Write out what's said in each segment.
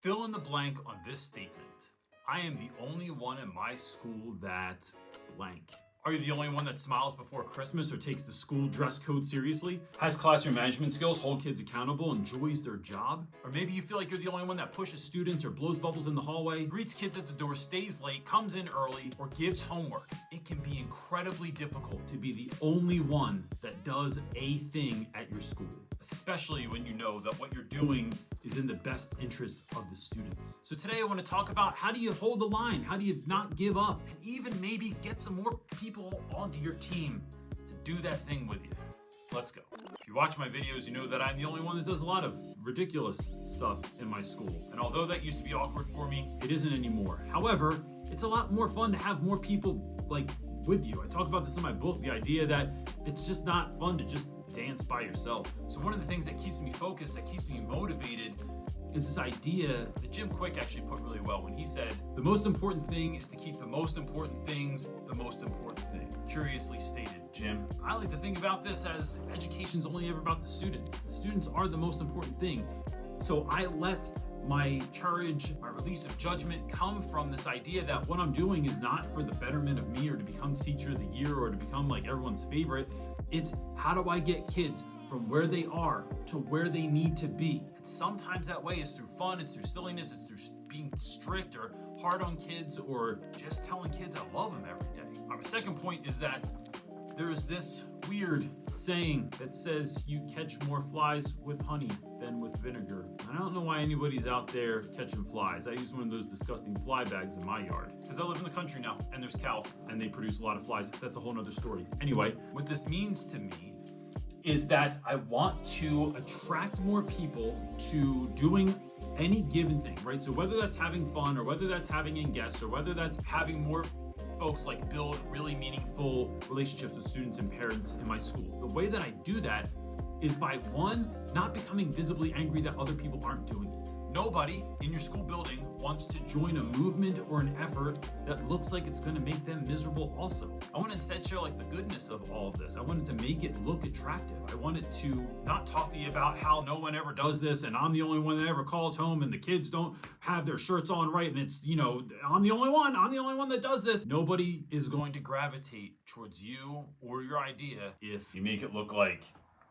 Fill in the blank on this statement. I am the only one in my school that blank. Are you the only one that smiles before Christmas or takes the school dress code seriously? Has classroom management skills, hold kids accountable, enjoys their job? Or maybe you feel like you're the only one that pushes students or blows bubbles in the hallway, greets kids at the door, stays late, comes in early, or gives homework. It can be incredibly difficult to be the only one that does a thing at your school, especially when you know that what you're doing is in the best interest of the students. So today I want to talk about how do you hold the line? How do you not give up? And even maybe get some more people onto your team to do that thing with you. Let's go. If you watch my videos, you know that I'm the only one that does a lot of ridiculous stuff in my school. And although that used to be awkward for me, it isn't anymore. However, it's a lot more fun to have more people like with you. I talk about this in my book, the idea that it's just not fun to just dance by yourself. So one of the things that keeps me focused, that keeps me motivated, is this idea that Jim Quick actually put really well when he said, the most important thing is to keep the most important things the most important thing. Curiously stated, Jim. I like to think about this as education's only ever about the students. The students are the most important thing. So I let my courage, my release of judgment come from this idea that what I'm doing is not for the betterment of me or to become teacher of the year or to become like everyone's favorite. It's how do I get kids from where they are to where they need to be. And sometimes that way is through fun, it's through silliness, it's through being strict or hard on kids or just telling kids I love them every day. My second point is that there's this weird saying that says you catch more flies with honey than with vinegar. And I don't know why anybody's out there catching flies. I use one of those disgusting fly bags in my yard because I live in the country now and there's cows and they produce a lot of flies. That's a whole nother story. Anyway, what this means to me is that I want to attract more people to doing any given thing, right? So whether that's having fun or whether that's having in guests or whether that's having more folks like build really meaningful relationships with students and parents in my school. The way that I do that is by one, not becoming visibly angry that other people aren't doing it. Nobody in your school building wants to join a movement or an effort that looks like it's gonna make them miserable also. I want to instead show like the goodness of all of this. I wanted to make it look attractive. I wanted to not talk to you about how no one ever does this and I'm the only one that ever calls home and the kids don't have their shirts on right and it's, I'm the only one that does this. Nobody is going to gravitate towards you or your idea if you make it look like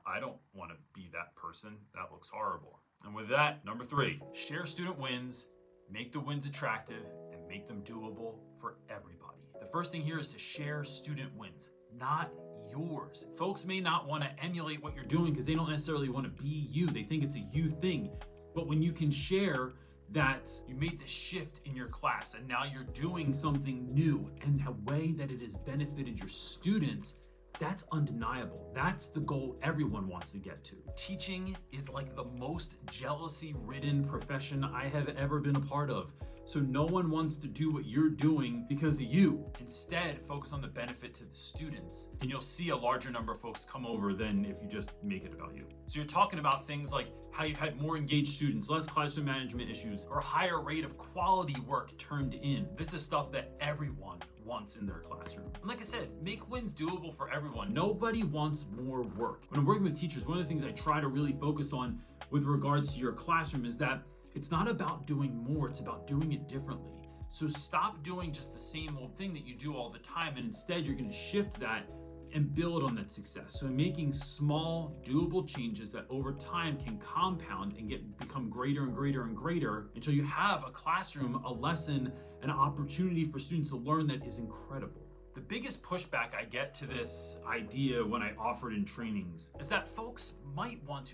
I don't want to be that person. That looks horrible. And with that, number 3, share student wins, make the wins attractive, and make them doable for everybody. The first thing here is to share student wins, not yours. Folks may not want to emulate what you're doing because they don't necessarily want to be you. They think it's a you thing. But when you can share that you made the shift in your class and now you're doing something new and a way that it has benefited your students, that's undeniable. That's the goal everyone wants to get to. Teaching is like the most jealousy-ridden profession I have ever been a part of. So no one wants to do what you're doing because of you. Instead, focus on the benefit to the students, and you'll see a larger number of folks come over than if you just make it about you. So you're talking about things like how you've had more engaged students, less classroom management issues, or a higher rate of quality work turned in. This is stuff that everyone wants in their classroom. And like I said, make wins doable for everyone. Nobody wants more work. When I'm working with teachers, one of the things I try to really focus on with regards to your classroom is that it's not about doing more, it's about doing it differently. So stop doing just the same old thing that you do all the time, and instead you're gonna shift that and build on that success. So making small, doable changes that over time can compound and become greater and greater and greater until you have a classroom, a lesson, an opportunity for students to learn that is incredible. The biggest pushback I get to this idea when I offer it in trainings is that folks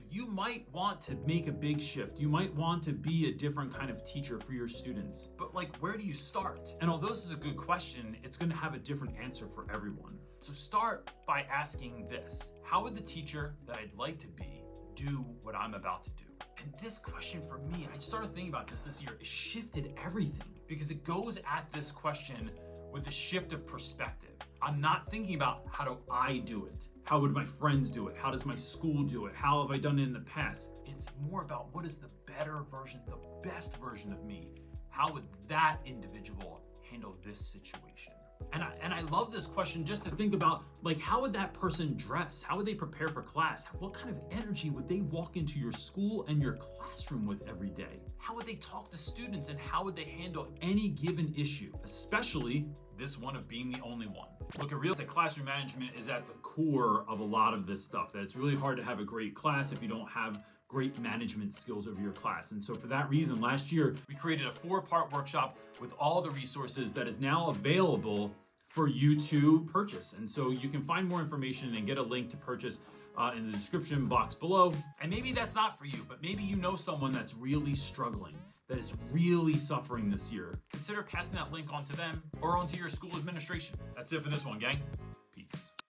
you might want to make a big shift. You might want to be a different kind of teacher for your students. But like, where do you start? And although this is a good question, it's going to have a different answer for everyone. So start by asking this: how would the teacher that I'd like to be do what I'm about to do? And this question for me, I started thinking about this year, it shifted everything because it goes at this question with a shift of perspective. I'm not thinking about how do I do it? How would my friends do it? How does my school do it? How have I done it in the past? It's more about what is the better version, the best version of me? How would that individual handle this situation? And I love this question just to think about, like, how would that person dress? How would they prepare for class? What kind of energy would they walk into your school and your classroom with every day? How would they talk to students, and how would they handle any given issue, especially this one of being the only one? Look, real estate classroom management is at the core of a lot of this stuff. That it's really hard to have a great class if you don't have great management skills over your class. And so for that reason, last year, we created a 4-part workshop with all the resources that is now available for you to purchase. And so you can find more information and get a link to purchase in the description box below. And maybe that's not for you, but maybe you know someone that's really struggling, that is really suffering this year. Consider passing that link on to them or onto your school administration. That's it for this one, gang. Peace.